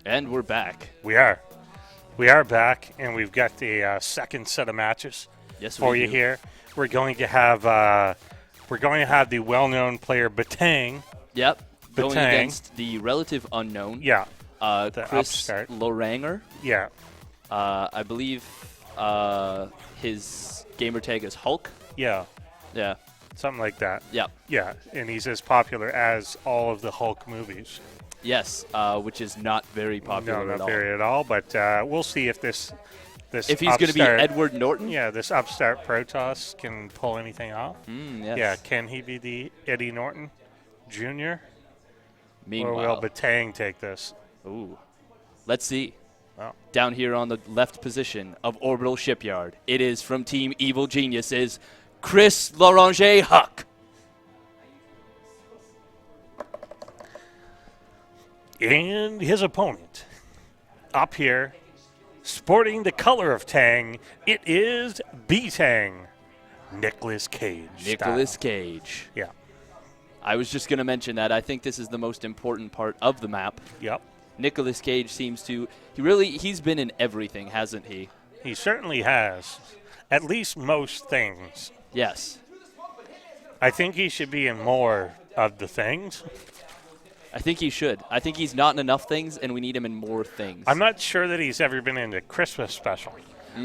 And we're back. We are. We are back, and we've got the second set of matches for you here. We're going to have the well-known player Btang. Yep. Btang. Going against the relative unknown. Yeah. The Chris upstart. Loranger. Yeah. I believe his gamer tag is HuK. Yeah. Yeah. Something like that. Yeah. Yeah, and he's as popular as all of the HuK movies. Yes, which is not very popular at all. No, not very at all, but we'll see if this if he's going to be Edward Norton? Yeah, this upstart Protoss can pull anything off. Yes. Yeah, can he be the Eddie Norton Jr.? Meanwhile. Or will Btang take this? Ooh. Let's see. Well. Down here on the left position of Orbital Shipyard, it is from Team Evil Geniuses, Chris Loranger HuK. And his opponent, up here, sporting the color of Tang, it is Btang, Nicolas Cage. Nicolas Cage. Yeah. I was just going to mention that. I think this is the most important part of the map. Yep. Nicolas Cage seems to, he's been in everything, hasn't he? He certainly has. At least most things. Yes. I think he should be in more of the things. I think he should. I think he's not in enough things, and we need him in more things. I'm not sure that he's ever been in a Christmas special,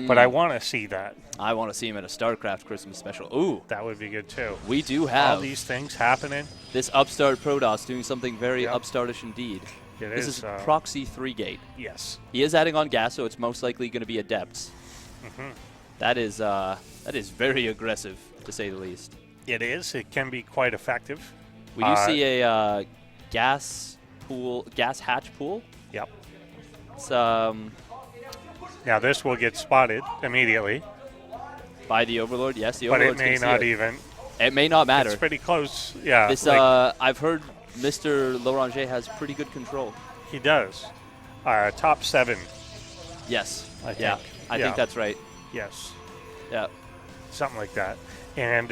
but I want to see that. I want to see him in a StarCraft Christmas special. Ooh. That would be good, too. We do have all these things happening. This upstart Protoss doing something very upstartish indeed. This is Proxy 3-gate. Yes. He is adding on gas, so it's most likely going to be Adepts. Mm-hmm. That is very aggressive, to say the least. It is. It can be quite effective. We do see a gas hatch pool. Yep. It's, now this will get spotted immediately by the Overlord. Yes, the Overlord. But it may not even. It may not matter. It's pretty close. Yeah. This I've heard Mr. Loranger has pretty good control. He does. Top 7. Yes. I think. I think that's right. Yes. Yeah. Something like that. And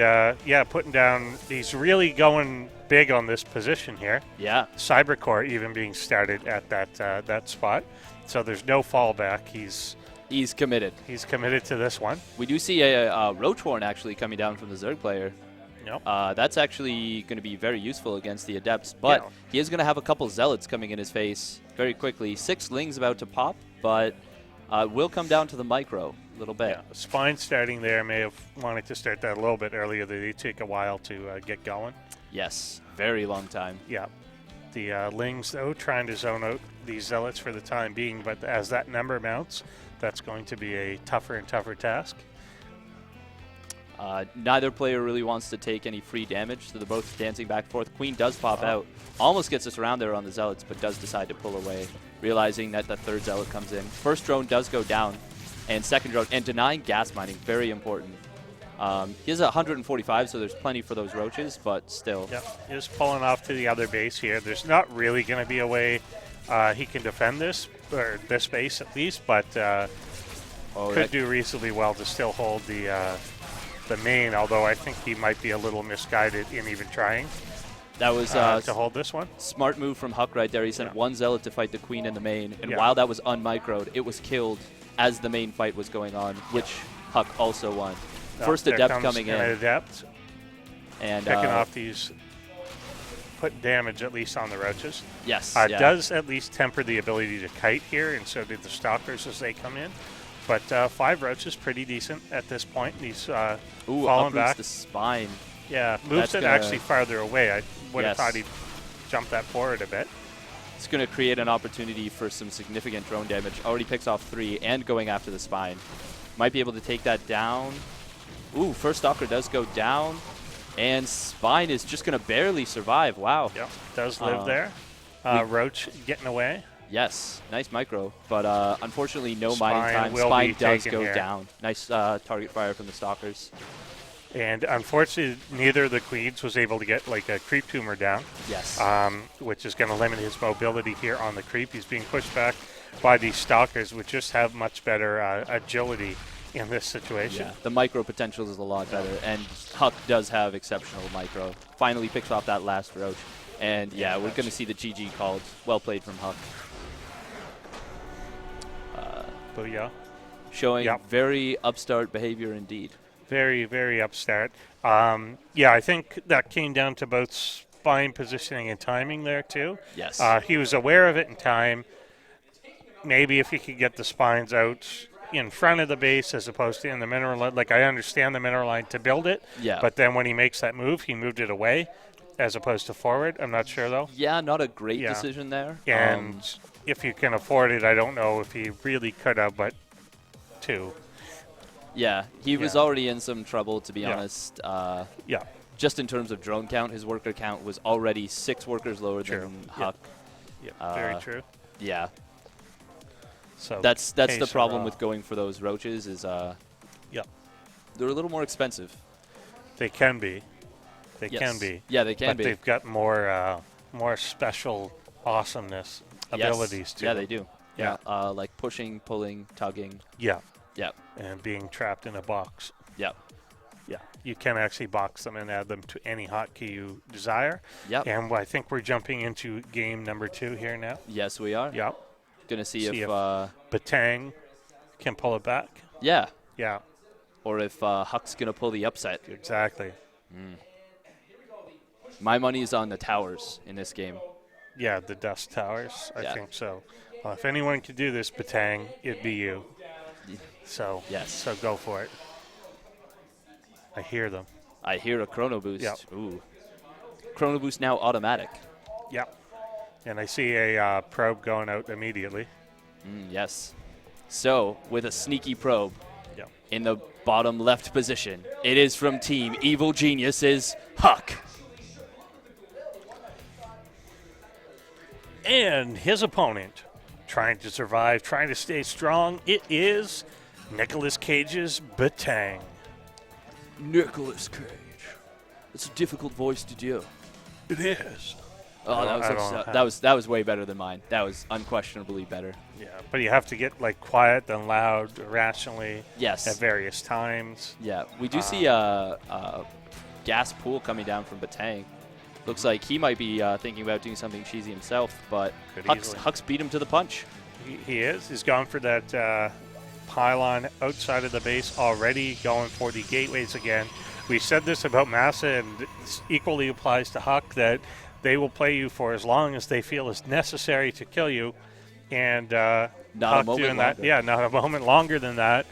putting down. He's really going big on this position here. Yeah. Cybercore even being started at that spot. So there's no fallback. He's committed. He's committed to this one. We do see a Roach Horn actually coming down from the Zerg player. Yep. That's actually going to be very useful against the Adepts, but he is going to have a couple Zealots coming in his face very quickly. 6 Lings about to pop, but will come down to the micro a little bit. Yeah. Spine starting there. May have wanted to start that a little bit earlier. They take a while to get going. Yes, very long time. Yeah. The Lings, though, trying to zone out these Zealots for the time being, but as that number mounts, that's going to be a tougher and tougher task. Neither player really wants to take any free damage, so they're both dancing back and forth. Queen does pop out. Almost gets us around there on the Zealots, but does decide to pull away, realizing that the third Zealot comes in. First drone does go down, and second drone, and denying gas mining, very important. He has 145, so there's plenty for those Roaches, but still. Yep, just pulling off to the other base here. There's not really going to be a way he can defend this, or this base at least, but could do reasonably well to still hold the main, although I think he might be a little misguided in even trying. That was to hold this one. Smart move from HuK right there. He sent one Zealot to fight the Queen in the main, and while that was unmicroed, it was killed as the main fight was going on, which HuK also won. First Adept coming in. Adept. And picking off these, put damage at least on the Roaches. Yes. Does at least temper the ability to kite here, and so did the Stalkers as they come in. But 5 Roaches, pretty decent at this point. He's falling back. the spine. Yeah, moves it actually farther away. I would have thought he'd jump that forward a bit. It's going to create an opportunity for some significant drone damage. Already picks off 3 and going after the spine. Might be able to take that down. Ooh, first Stalker does go down. And spine is just going to barely survive. Wow. Yep, does live there. Roach getting away. Yes, nice micro, but unfortunately no mining time. Spine does go down. Nice target fire from the Stalkers. And unfortunately, neither of the Queens was able to get like a creep tumor down. Yes. Which is going to limit his mobility here on the creep. He's being pushed back by these Stalkers, which just have much better agility in this situation. Yeah, the micro potential is a lot better, and HuK does have exceptional micro. Finally picks off that last Roach. And we're going to see the GG called. Well played from HuK. Booyah. Showing very upstart behavior indeed. Very, very upstart. Yeah, I think that came down to both spine positioning and timing there, too. Yes. He was aware of it in time. Maybe if he could get the spines out in front of the base as opposed to in the mineral line. Like, I understand the mineral line to build it, but then when he makes that move, he moved it away as opposed to forward. I'm not sure, though. Yeah, not a great decision there. And if you can afford it, I don't know if he really could have, but two. Yeah, he was already in some trouble, to be honest. Yeah. Just in terms of drone count, his worker count was already 6 workers lower than HuK. Yeah, very true. Yeah. So that's the problem with going for those roaches is they're a little more expensive. They can be. They can be. Yeah, they can be. But they've got more special awesomeness abilities too. Yeah, they do. Yeah. Like pushing, pulling, tugging. Yeah. Yeah. And being trapped in a box. Yeah. Yeah. You can actually box them and add them to any hotkey you desire. Yep. And I think we're jumping into game number 2 here now. Yes, we are. Yep. Gonna see if Btang can pull it back. Yeah. Yeah. Or if HuK's gonna pull the upset. Exactly. My money is on the towers in this game. Yeah, the dust towers. I think so. Well, if anyone could do this, Btang, it'd be you. So So go for it. I hear them. I hear a chrono boost. Yep. Ooh. Chrono boost now automatic. Yep. And I see a probe going out immediately. Yes. So, with a sneaky probe in the bottom left position, it is from Team Evil Geniuses, HuK. And his opponent, trying to survive, trying to stay strong, it is Nicolas Cage's Btang. Nicolas Cage. It's a difficult voice to do. It is. Oh, that was way better than mine. That was unquestionably better. Yeah, but you have to get like quiet then loud, rationally. Yes. At various times. Yeah, we do see a gas pool coming down from Btang. Looks like he might be thinking about doing something cheesy himself, but HuK's beat him to the punch. He is. He's gone for that pylon outside of the base already, going for the gateways again. We said this about Massa, and this equally applies to HuK, that they will play you for as long as they feel is necessary to kill you. And not HuK a moment doing longer. that. Yeah, not a moment longer than that.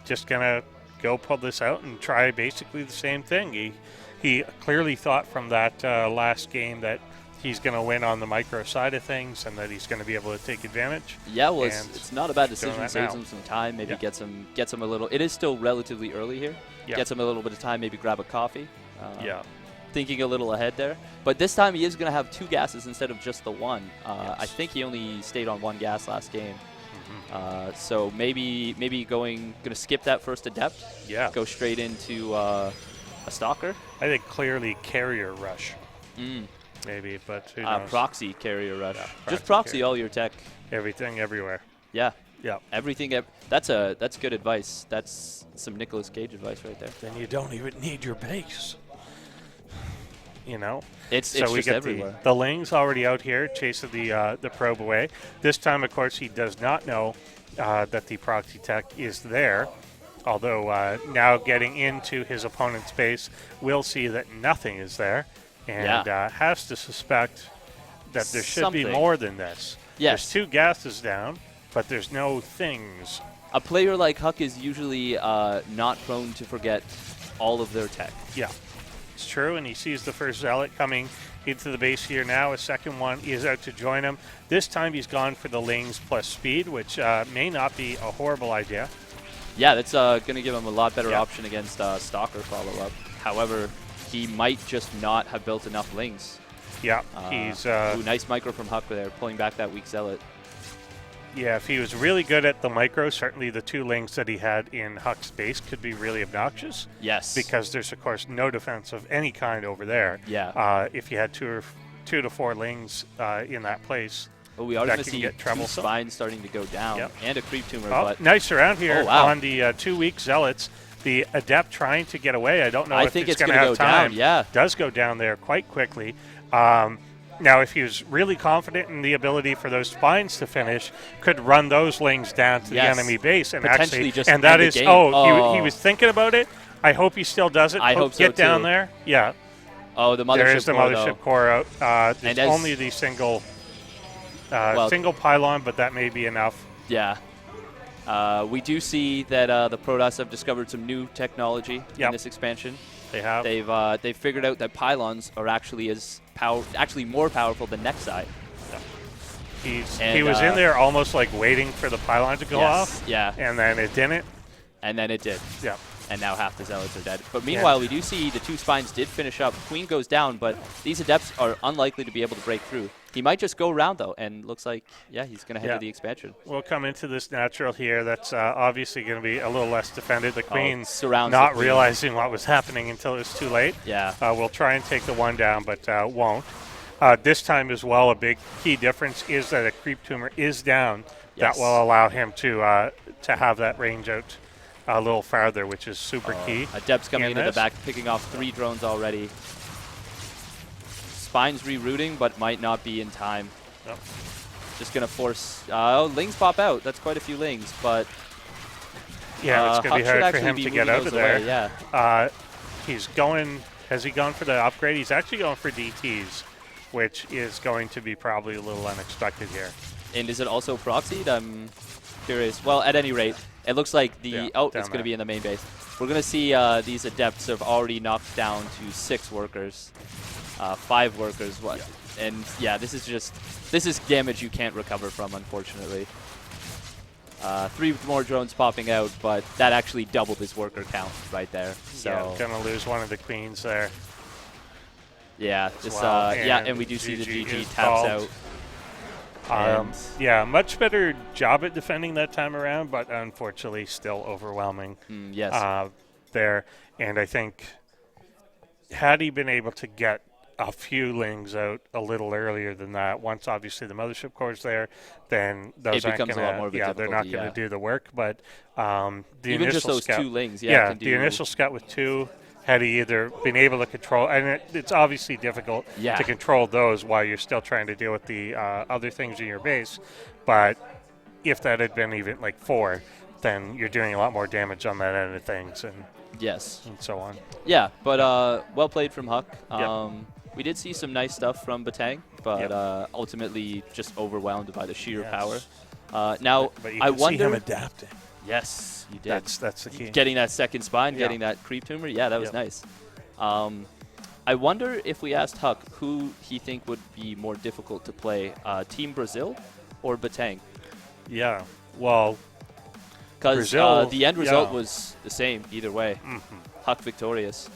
Just going to go pull this out and try basically the same thing. He clearly thought from that last game that he's going to win on the micro side of things and that he's going to be able to take advantage. Yeah, well, it's not a bad decision. Saves now. him some time. Maybe gets him a little. It is still relatively early here. Yeah. Gets him a little bit of time. Maybe grab a coffee. Yeah. Thinking a little ahead there. But this time he is going to have 2 gases instead of just the one. I think he only stayed on 1 gas last game. So maybe going to skip that first adept. Yeah. Go straight into a stalker. I think clearly carrier rush. Maybe, but who knows? Proxy carrier rush. Yeah, just proxy all your tech. Everything, everywhere. Yeah. Yeah. Everything. That's good advice. That's some Nicolas Cage advice right there. Then you don't even need your base. You know? It's so we just get everywhere. The Ling's already out here chasing the probe away. This time, of course, he does not know that the proxy tech is there. Although now getting into his opponent's base, we'll see that nothing is there. And has to suspect that there should be more than this. Yes. There's 2 gases down, but there's no things. A player like HuK is usually not prone to forget all of their tech. Yeah, it's true. And he sees the first Zealot coming into the base here now. A second one is out to join him. This time he's gone for the Lings plus speed, which may not be a horrible idea. Yeah, that's going to give him a lot better option against Stalker follow-up. However, he might just not have built enough Lings. Yeah, he's... nice micro from HuK there, pulling back that weak Zealot. Yeah, if he was really good at the micro, certainly the 2 Lings that he had in HuK's base could be really obnoxious. Yes. Because there's, of course, no defense of any kind over there. Yeah. If you had 2 to 4 Lings in that place, well, we are going to see 2 spines starting to go down and a creep tumor. Oh, but nice around here on the 2 weak Zealots. The Adept trying to get away. I don't know if it's going to have go time. down. Yeah. Does go down there quite quickly. Now, if he was really confident in the ability for those spines to finish, could run those lings down to the enemy base and potentially actually just and that end the is game. he was thinking about it. I hope he still does it. I hope so get down too. there. Yeah. Oh, the mothership core. There is the mothership core out. It's And only the single pylon, but that may be enough. Yeah. We do see that the Protoss have discovered some new technology in this expansion. They have. They've figured out that pylons are actually more powerful than Nexi. He was in there almost like waiting for the pylon to go off. Yeah. And then it didn't. And then it did. Yeah. And now half the Zealots are dead. But meanwhile, we do see the 2 spines did finish up. Queen goes down, but these Adepts are unlikely to be able to break through. He might just go around, though, and looks like, he's going to head to the expansion. We'll come into this natural here. That's obviously going to be a little less defended. The Queen surrounds not realizing what was happening until it was too late. Yeah. We'll try and take the one down, but won't. This time as well, a big key difference is that a creep tumor is down. That will allow him to have that range out a little farther, which is super key. Adepts coming into the back, picking off 3 drones already. Spines rerouting, but might not be in time. Nope. Just going to force... lings pop out. That's quite a few lings, but... Yeah, it's going to be hard for him to get out of there. Away, yeah. He's going... Has he gone for the upgrade? He's actually going for DTs, which is going to be probably a little unexpected here. And is it also proxied? I'm curious. Well, at any rate, it looks like the... it's going to be in the main base. We're going to see these Adepts have already knocked down to 6 workers. 5 workers. What? Yeah. And yeah, this is damage you can't recover from, unfortunately. 3 more drones popping out, but that actually doubled his worker count right there. So yeah, gonna lose one of the queens there. Yeah, this and we do see the GG taps out. Yeah, much better job at defending that time around, but unfortunately still overwhelming. Yes. There, and I think had he been able to get a few lings out a little earlier than that, once obviously the mothership core's there, then those aren't going to, they're not going to do the work. But the even initial just those scout, 2 lings, the initial scout with 2, had he either been able to control, and it's obviously difficult to control those while you're still trying to deal with the other things in your base, but if that had been even like 4, then you're doing a lot more damage on that end of things, and and so on. Yeah, but well played from HuK. We did see some nice stuff from Btang, but ultimately just overwhelmed by the sheer power. Now, but you I can wonder see him adapting. Yes, you did. That's the key. Getting that second spine, getting that creep tumor, that was nice. I wonder if we asked HuK who he think would be more difficult to play, Team Brazil or Btang? Yeah, well, because the end result was the same either way. HuK victorious.